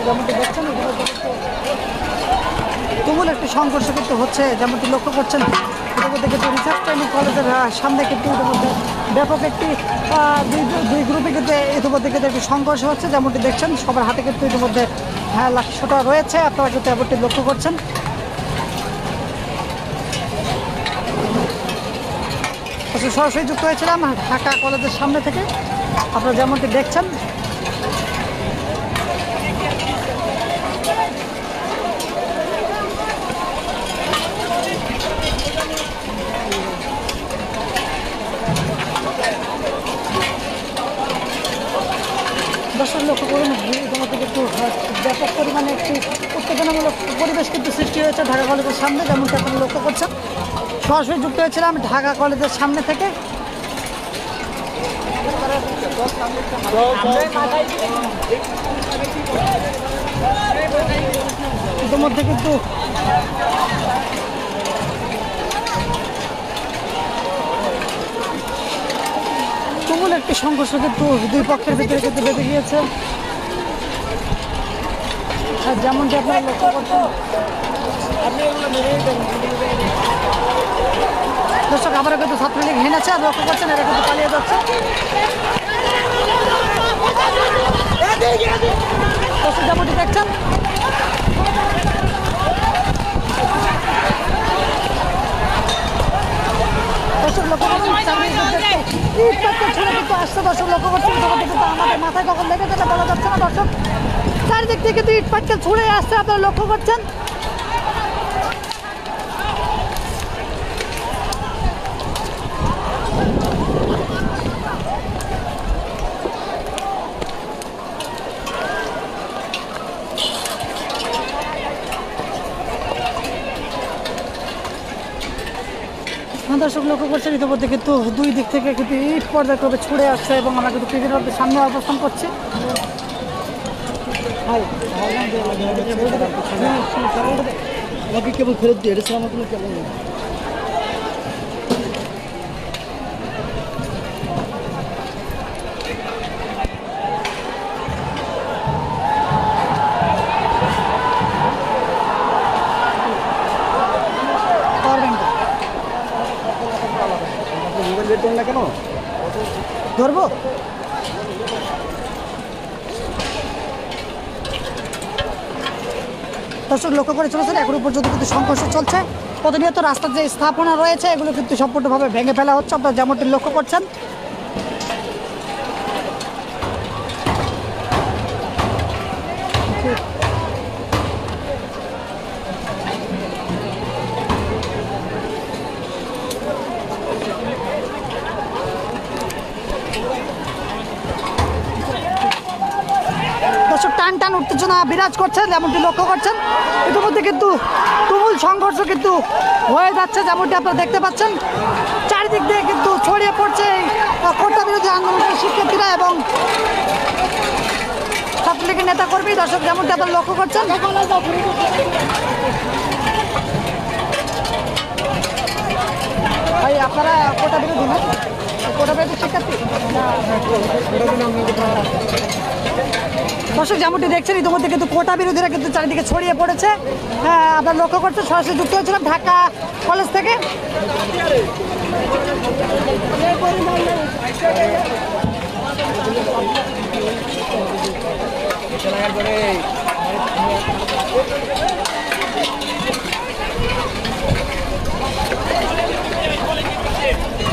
যেমনটি দেখছেন তুমুল একটি সংঘর্ষ কিন্তু হচ্ছে, যেমনটি লক্ষ্য করছেন। ইতিমধ্যে কিন্তু রিসার্চ ট্রেনিং কলেজের সামনে কিন্তু ইতিমধ্যে ব্যাপক একটি দুই গ্রুপে কিন্তু ইতিমধ্যে কিন্তু একটি সংঘর্ষ হচ্ছে, যেমনটি দেখছেন। সবার হাতে কিন্তু ইতিমধ্যে লাঠিসোঁটা রয়েছে, আপনারা কিন্তু এমনটি লক্ষ্য করছেন। সরাসরি যুক্ত হয়েছিলাম ঢাকা কলেজের সামনে থেকে, আপনারা যেমনটি দেখছেন। দর্শক লক্ষ্য করুন, ইতিমধ্যে কিন্তু ব্যাপক পরিমাণে একটি উত্তেজনামূলক পরিবেশ কিন্তু সৃষ্টি হয়েছে ঢাকা কলেজের সামনে, যেমনটি আপনারা লক্ষ্য করছেন। সরাসরি যুক্ত হয়েছিলাম ঢাকা কলেজের সামনে থেকে। ইতিমধ্যে কিন্তু তুমুল একটি সংঘর্ষ কিন্তু দুই পক্ষের ভিতরে কিন্তু বেঁধে গিয়েছে, আর যেমনটি আপনারা লক্ষ্য করছেন। দর্শক আবারও কিন্তু ছাত্রলীগ হেনেছে, আর লক্ষ্য করছেন এরা কিন্তু পালিয়ে যাচ্ছে। দর্শক যেমনটি দেখছেন, দর্শক লক্ষ্য করুন কিন্তু আসছে। দর্শক লক্ষ্য করছেন, কিন্তু আমাদের মাথায় কখন লেগে যেটা বলা যাচ্ছে না। দর্শক চারিদিক থেকে কিন্তু ইট পাটকেল ছুড়ে আসছে, আপনারা লক্ষ্য করছেন। দর্শক লক্ষ্য করছেন, ইতিমধ্যে কিন্তু দুই দিক থেকে কিন্তু ইট পর্যায়ক্রমে ছুড়ে আসছে, এবং আমরা কিন্তু টিভির মধ্যে সামনে অবস্থান করছি। কেবল ফেরত দিয়ে এটা আমার কোনো কেবল নেই। কেন ধরবো? দর্শক লক্ষ্য করে চলেছেন, এখনো পর্যন্ত কিন্তু সংঘর্ষ চলছে। প্রতিনিয়ত রাস্তার যে স্থাপনা রয়েছে এগুলো কিন্তু সম্পূর্ণভাবে ভেঙে ফেলা হচ্ছে, আপনারা যেমনটি লক্ষ্য করছেন। টান টান উত্তেজনা বিরাজ করছে, যেমনটি লক্ষ্য করছেন। ইতিমধ্যে কিন্তু তুমুল সংঘর্ষ কিন্তু হয়ে যাচ্ছে, যেমনটি আপনারা দেখতে পাচ্ছেন। চারিদিক দিয়ে কিন্তু ছড়িয়ে পড়ছে কোটা বিরোধী আন্দোলনের শিক্ষার্থীরা এবং ছাত্রলীগের নেতাকর্মী। দর্শক যেমনটি আপনারা লক্ষ্য করছেন। ভাই আপনারা কোটা বিরোধী না? কোটা বিরোধী শিক্ষার্থী? দর্শক যেমনটি দেখছেন, ইতিমধ্যে কিন্তু কোটা বিরোধীরা কিন্তু চারিদিকে ছড়িয়ে পড়েছে। আপনারা লক্ষ্য করছেন, সরাসরি যুক্ত হয়েছিলাম ঢাকা কলেজ থেকে।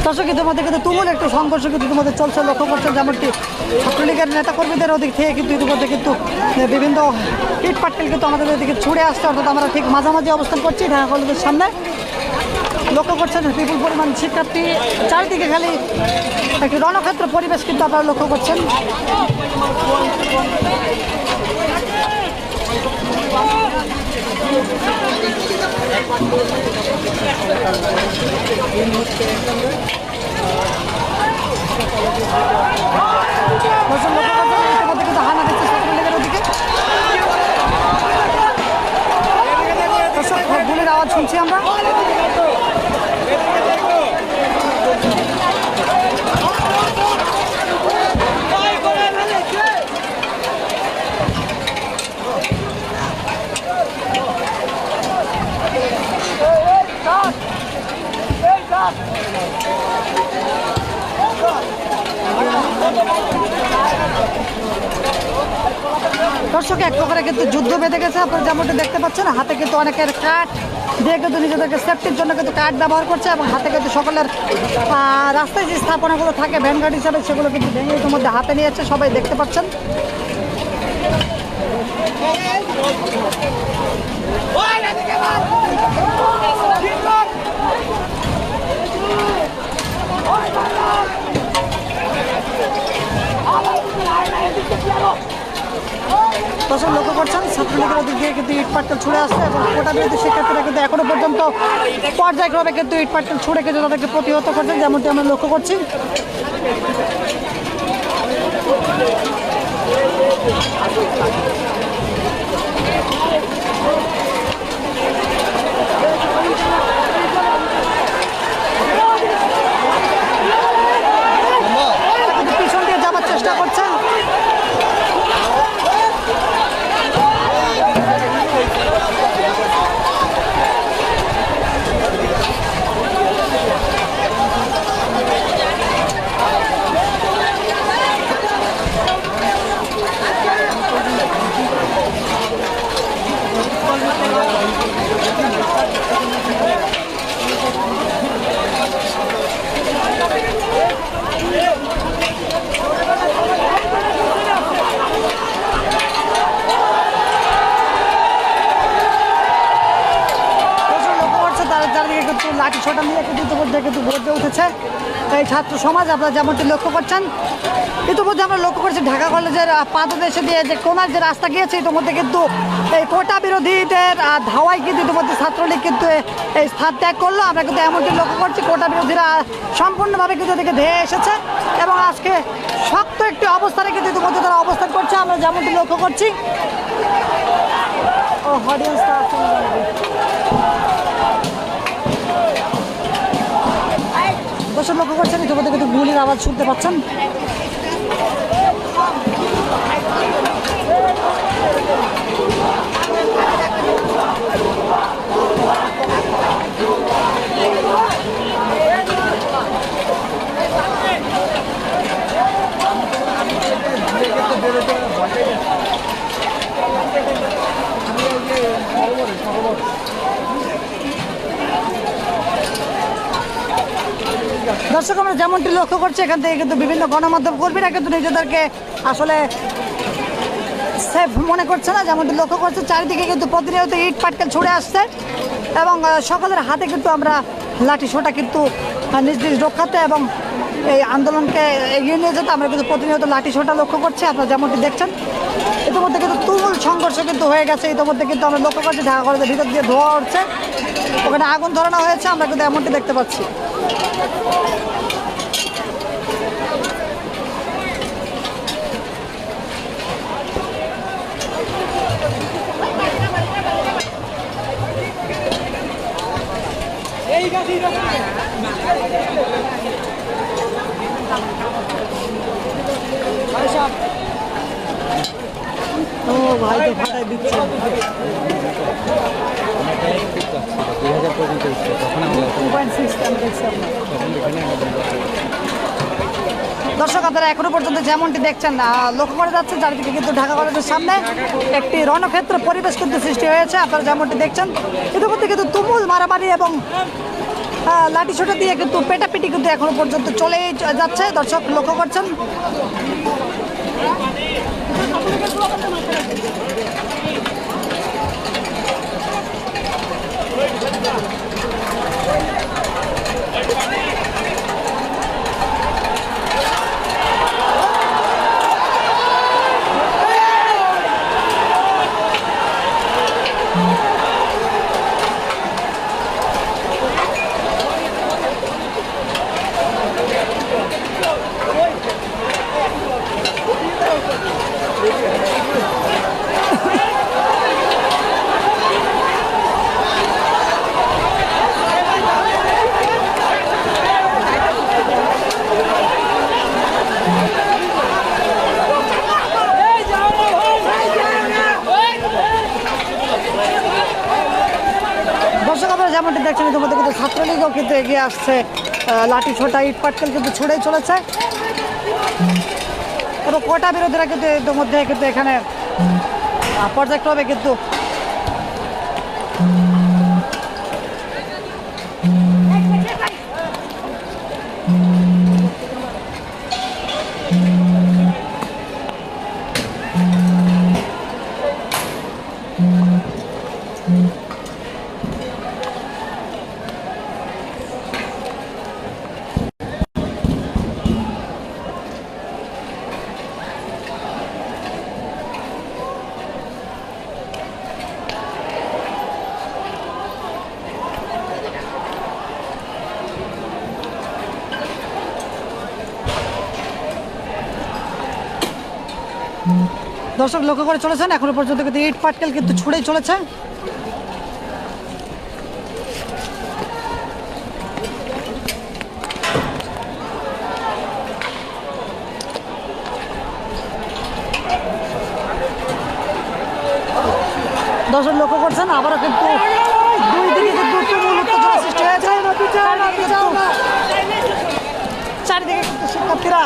দর্শক ইতিমধ্যে কিন্তু তুমুল একটু সংঘর্ষ কিন্তু ইতিমধ্যে চলছে, লক্ষ্য করছেন। যেমনটি ছাত্রলীগের নেতাকর্মীদের ওদিক থেকে কিন্তু ইতিমধ্যে কিন্তু বিভিন্ন ইট পাটকেল কিন্তু আমাদের দিকে ছুড়ে আসছে, অর্থাৎ আমরা ঠিক মাঝামাঝি অবস্থান করছি ঢাকা কলেজের সামনে। লক্ষ্য করছেন বিপুল পরিমাণ শিক্ষার্থী, চারিদিকে খালি একটি রণক্ষেত্র পরিবেশ কিন্তু আপনারা লক্ষ্য করছেন। গুলির আওয়াজ শুনছি আমরা। দর্শক এক প্রকারে কিন্তু যুদ্ধ বেঁধে গেছে। আপনারা যেমনটি দেখতে পাচ্ছেন হাতে কিন্তু অনেকের কাঠ দিয়ে কিন্তু নিজেদেরকে সেফটির জন্য কিন্তু কাঠ ব্যবহার করছে এবং হাতে কিন্তু সকলের রাস্তায় যে স্থাপনাগুলো থাকে ভ্যানগার্ড হিসাবে সেগুলো কিন্তু ভেঙে ইতিমধ্যে হাতে নিয়েছে, সবাই দেখতে পাচ্ছেন। দর্শক লক্ষ্য করছেন ছাত্রলীগের ওদিক দিয়ে কিন্তু ইট পাটকেল ছুড়ে আসছে এবং কোটা বিরোধী শিক্ষার্থীরা কিন্তু এখনো পর্যন্ত পর্যায়ক্রমে কিন্তু ইট পাটকেল ছুড়ে কিন্তু তাদেরকে প্রতিহত করছেন, যেমনটি আমরা লক্ষ্য করছি। পিছন দিয়ে যাবার চেষ্টা করছেন। লাঠি ছোটা নিয়ে কিন্তু ইতিমধ্যে কিন্তু গড়ে উঠেছে এই ছাত্র সমাজ। আপনারা যেমনটি লক্ষ্য করছেন, ইতিমধ্যে আমরা লক্ষ্য করছি ঢাকা কলেজের পাদদেশে দিয়ে যে কোনার যে রাস্তা গিয়েছে ইতিমধ্যে কিন্তু এই কোটা বিরোধীদের ধাওয়ায় কিন্তু ইতিমধ্যে ছাত্রলীগ কিন্তু এই স্থান ত্যাগ করলো। আমরা কিন্তু এমনটি লক্ষ্য করছি কোটা বিরোধীরা সম্পূর্ণভাবে কিন্তু এদিকে ধেয়ে এসেছে এবং আজকে শক্ত একটি অবস্থানে কিন্তু ইতিমধ্যে তারা অবস্থান করছে, আমরা যেমনটি লক্ষ্য করছি। ও অডিয়েন্সটা দর্শক লক্ষ্য করছেন ইতিমধ্যে কিন্তু গুলির আওয়াজ শুনতে পাচ্ছেন। দর্শক আমরা যেমনটি লক্ষ্য করছি এখান থেকে কিন্তু বিভিন্ন গণমাধ্যম কর্মীরা কিন্তু নিজেদেরকে আসলে সেফ মনে করছে না, যেমনটি লক্ষ্য করছে চারিদিকে কিন্তু প্রতিনিয়ত ইট পাটকেল ছুড়ে আসছে এবং সকলের হাতে কিন্তু আমরা লাঠি সোটা কিন্তু নিজ নিজ রক্ষাতে এবং এই আন্দোলনকে এগিয়ে নিয়ে যেতে আমরা কিন্তু প্রতিনিয়ত লাঠি সোটা লক্ষ্য করছি। আপনারা যেমনটি দেখছেন ইতিমধ্যে কিন্তু তুমুল সংঘর্ষ কিন্তু হয়ে গেছে। ইতিমধ্যে কিন্তু আমরা লক্ষ্য করছি ঢাকা কলেজের ভিতর দিয়ে ধোঁয়া উঠছে, ওখানে আগুন ধরানো হয়েছে, আমরা কিন্তু এমনটি দেখতে পাচ্ছি। ও ভাই তো ফাটাই দিচ্ছে। দর্শক আপনারা এখনো পর্যন্ত যেমনটি দেখছেন লক্ষ্য করে যাচ্ছে চারিদিকে কিন্তু ঢাকা কলেজের সামনে একটি রণক্ষেত্র পরিবেশ কিন্তু সৃষ্টি হয়েছে। আপনারা যেমনটি দেখছেন ইতিমধ্যে কিন্তু তুমুল মারামারি এবং লাঠি ছোটা দিয়ে কিন্তু পেটাপিটি কিন্তু এখনো পর্যন্ত চলেই যাচ্ছে। দর্শক লক্ষ্য করছেন যেমনটি দেখছেন ইতিমধ্যে কিন্তু ছাত্রলীগও কিন্তু এগিয়ে আসছে লাঠি ছোটা ইট পাটকেল কিন্তু ছুড়েই চলেছে এবং কোটা বিরোধীরা কিন্তু ইতিমধ্যে কিন্তু এখানে পর্যায়ক্রমে কিন্তু দর্শক লক্ষ্য করে চলেছেন এখনো পর্যন্ত কিন্তু ইট পাটকেল কিন্তু ছুড়েই চলেছে। দর্শক লক্ষ্য করছেন আবারও কিন্তু দুই দিকে কিন্তু তুমুল উত্তেজনা সৃষ্টি হয়েছে। চারিদিকে কিন্তু শিক্ষার্থীরা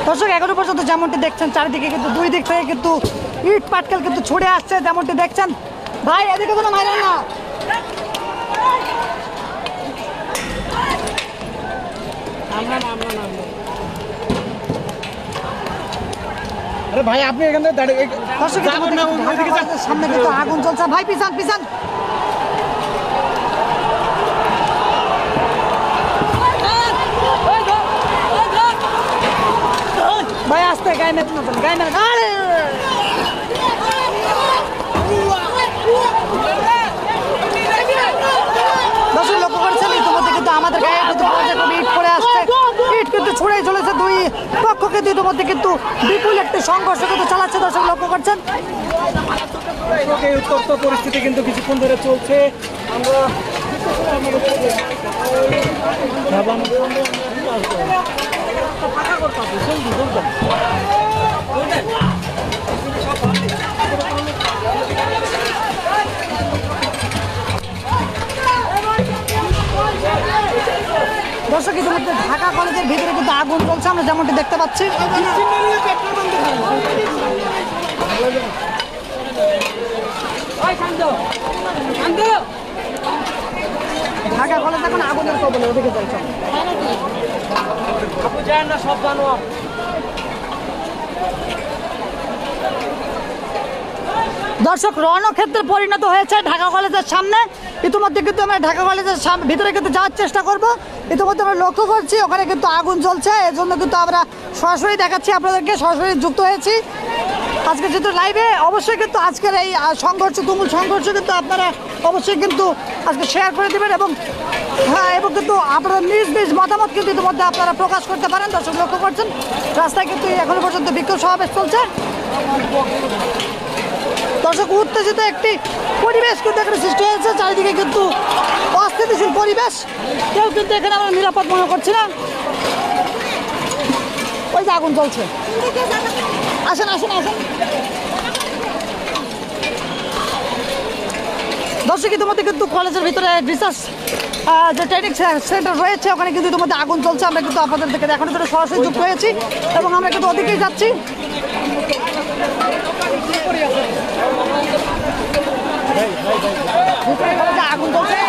দর্শক এখনো পর্যন্ত যেমনটি দেখছেন চারিদিকে কিন্তু দুই দিক থেকে কিন্তু ইট পাটকেল কিন্তু ছুড়ে আসছে যেমনটি দেখছেন। ভাই এদিকে কোনো মাইলেন না, আরে ভাই আপনি এখানে দাঁড়িয়ে দর্শক সামনে কিন্তু আগুন চলছে। ভাই পিছান পিছান, ভাই আসতে গায়ে মেট না গায়ে মেট। দর্শক লক্ষ্য করছেন ইতিমধ্যে কিন্তু আমাদের গায়ে কিন্তু ইট পড়ে আসছে, ইট কিন্তু ছুড়ে চলেছে। দুই পক্ষ কিন্তু ইতিমধ্যে কিন্তু বিপুল একটি সংঘর্ষ কিন্তু চালাচ্ছে। দর্শক লক্ষ্য করছেন এই উত্তপ্ত পরিস্থিতি কিন্তু কিছুক্ষণ ধরে চলছে। আমরা দর্শক ইতিমধ্যে ঢাকা কলেজের ভিতরে কিন্তু আগুন চলছে আমরা যেমনটি দেখতে পাচ্ছি। ঢাকা কলেজ এখন আগুনের কবলে ওদিকে চলছে। সব জানো দর্শক রণক্ষেত্রে পরিণত হয়েছে ঢাকা কলেজের সামনে। ইতিমধ্যে কিন্তু আমরা ঢাকা কলেজের ভিতরে কিন্তু যাওয়ার চেষ্টা করব। ইতিমধ্যে আমরা লক্ষ্য করছি ওখানে কিন্তু আগুন জ্বলছে, এজন্য কিন্তু আমরা সরাসরি দেখাচ্ছি আপনাদেরকে, সরাসরি যুক্ত হয়েছি আজকে যেহেতু লাইভে। অবশ্যই কিন্তু আজকের এই সংঘর্ষ তুমুল সংঘর্ষ কিন্তু আপনারা অবশ্যই কিন্তু আজকে শেয়ার করে দেবেন এবং হ্যাঁ এবং কিন্তু আপনারা নিজ নিজ মতামত কিন্তু ইতিমধ্যে আপনারা প্রকাশ করতে পারেন। দর্শক লক্ষ্য করছেন রাস্তায় কিন্তু এখনো পর্যন্ত বিক্ষোভ সমাবেশ চলছে। দর্শক উত্তেজিত একটি পরিবেশ কিন্তু এখানে সৃষ্টি হয়েছে, চারিদিকে কিন্তু অস্থিতিশীল পরিবেশ, কেউ কিন্তু এখানে আমরা নিরাপদ মনে করছি না। ওই যে আগুন চলছে, আসেন আসেন আসেন। দর্শক ইতিমধ্যে কিন্তু কলেজের ভিতরে রিসার্চ যে ট্রেনিং সেন্টার রয়েছে ওখানে কিন্তু ইতিমধ্যে আগুন চলছে। আমরা কিন্তু আপনাদের থেকে দেখানোর জন্য সরাসরি যুক্ত হয়েছি এবং আমরা কিন্তু ওদিকেই যাচ্ছি। আগুন চলছে,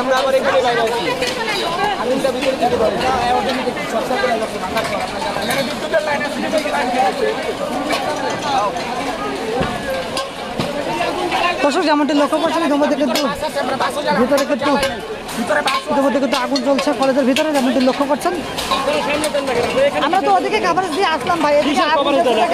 আমরা আবার এখানে বাইরে আছি। আগুনটা ভিতরে দিতে পারি না, অটোমেটিক সবসময় করে লাগছে ভাঙা করা। এখানে বিদ্যুতের লাইন আছে, দর্শক যেমনটি লক্ষ্য করছেন ইতিমধ্যে কিন্তু ভিতরে কিন্তু ইতিমধ্যে কিন্তু আগুন জ্বলছে কলেজের ভিতরে, যেমনটি লক্ষ্য করছেন। আমরা তো ওদিকে কাভারেজ দিয়ে আসলাম ভাই, এদিকে আগুন জ্বলছে।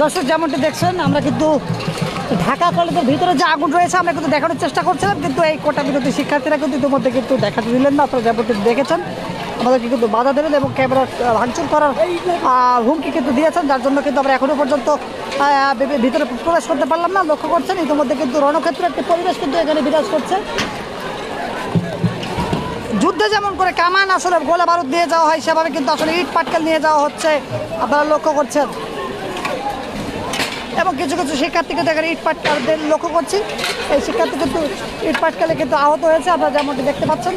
দর্শক যেমনটি দেখছেন আমরা কিন্তু ঢাকা কলেজের ভিতরে যে আগুন রয়েছে আমরা কিন্তু দেখানোর চেষ্টা করছিলাম, কিন্তু এই কোটা বিরোধী শিক্ষার্থীরা কিন্তু ইতিমধ্যে কিন্তু দেখাতে দিলেন না। আপনারা যেমনটি দেখেছেন আমাদেরকে কিন্তু বাধা দিলেন এবং ক্যামেরা ভাঙচুর করার হুমকি কিন্তু দিয়েছেন, যার জন্য কিন্তু আমরা এখনও পর্যন্ত ভিতরে প্রবেশ করতে পারলাম না। লক্ষ্য করছেন ইতিমধ্যে কিন্তু রণক্ষেত্র একটি পরিবেশ কিন্তু এখানে বিরাজ করছে। যুদ্ধে যেমন করে কামান আসলে গোলা বারুদ দিয়ে যাওয়া হয়, সেভাবে কিন্তু আসলে ইট পাটকেল নিয়ে যাওয়া হচ্ছে, আপনারা লক্ষ্য করছেন। এবং কিছু কিছু শিক্ষার্থী কিন্তু এখানে ইট পাটকেলদের লক্ষ্য করছি, এই শিক্ষার্থী কিন্তু ইট পাটকেলে কিন্তু আহত হয়েছে, আপনারা যেমনটি দেখতে পাচ্ছেন।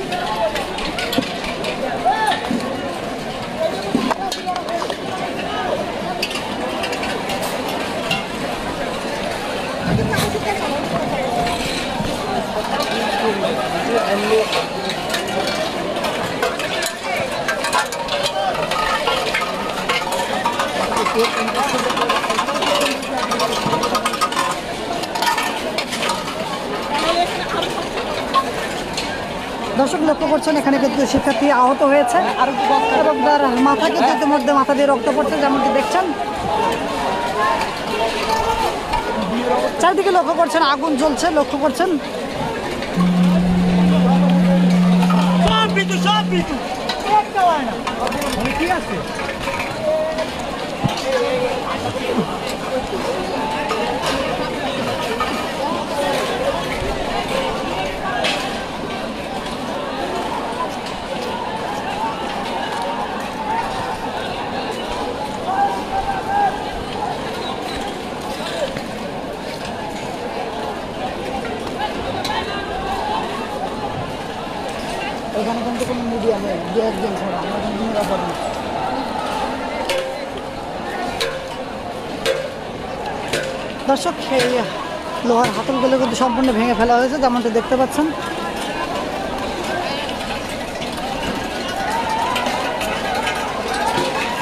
দর্শক লক্ষ্য করছেন এখানে কিন্তু শিক্ষার্থী আহত হয়েছে এবং তার মাথা কিন্তু ইতিমধ্যে মাথা দিয়ে রক্ত পড়ছে, যেমনটি দেখছেন। চারিদিকে লক্ষ্য করছেন আগুন জ্বলছে, লক্ষ্য করছেন। ঠিক আছে এখানে কিন্তু কোনো মিডিয়া নেই, দু একজন ছাড়া আমরা কিন্তু নিরাপদ না। দর্শক এই লোহার হাতলগুলো কিন্তু সম্পূর্ণ ভেঙে ফেলা হয়েছে, যেমনটা দেখতে পাচ্ছেন।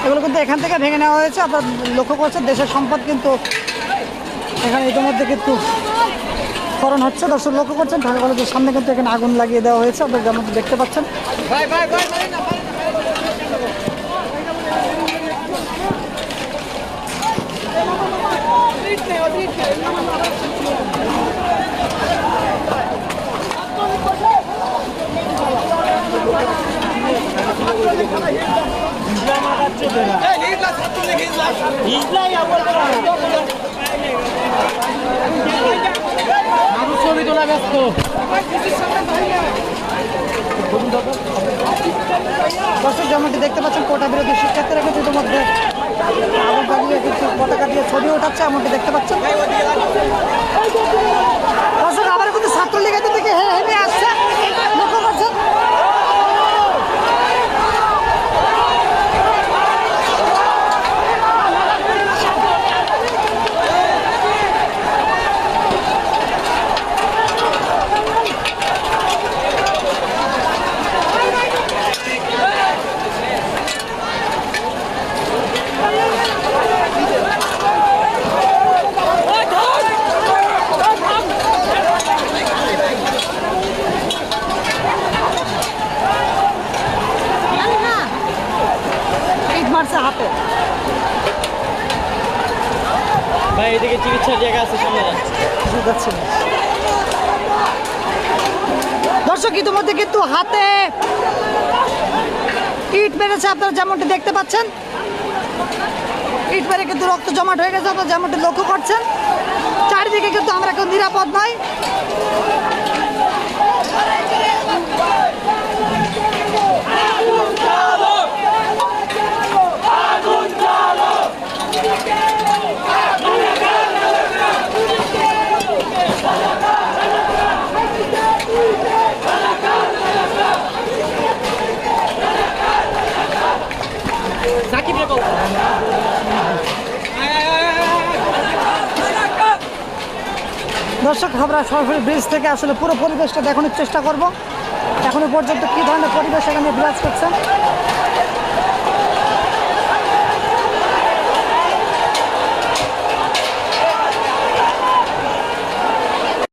এগুলো কিন্তু এখান থেকে ভেঙে নেওয়া হয়েছে, আপনার লক্ষ্য করছেন দেশের সম্পদ কিন্তু এখানে ইতিমধ্যে কিন্তু স্মরণ হচ্ছে। দর্শক লক্ষ্য করছেন ঢাকা কলেজের সামনে কিন্তু এখানে আগুন লাগিয়ে দেওয়া হয়েছে, আপনারা যেমন দেখতে পাচ্ছেন। ছবি তোলা ব্যস্ত। দর্শক যেমনটি দেখতে পাচ্ছেন কোটা বিরোধী শিক্ষার্থীরা কিন্তু ইতিমধ্যে আগুন জ্বালিয়ে কিন্তু পতাকা দিয়ে ছবি ওঠাচ্ছে, এমনটি দেখতে পাচ্ছেন। দর্শক আবার কিন্তু ছাত্রলীগের দিকে হেঁটে আসছে, লক্ষ্য করছেন। হাতে ভাই এদিকে চিকিৎসার জায়গা আছে, সামনে যাচ্ছে না। দর্শক ইতিমধ্যে কিন্তু হাতে ইট মেরেছে, আপনারা যেমনটি দেখতে পাচ্ছেন। ইট মেরে কিন্তু রক্ত জমাট হয়ে গেছে, আপনারা যেমনটি লক্ষ্য করছেন। চারিদিকে কিন্তু আমরা কেউ নিরাপদ নয়। দর্শক আমরা সরাসরি ব্রিজ থেকে আসলে পুরো পরিবেশটা দেখানোর চেষ্টা করব। এখনো পর্যন্ত কী ধরনের পরিবেশ এখানে বিরাজ করছে।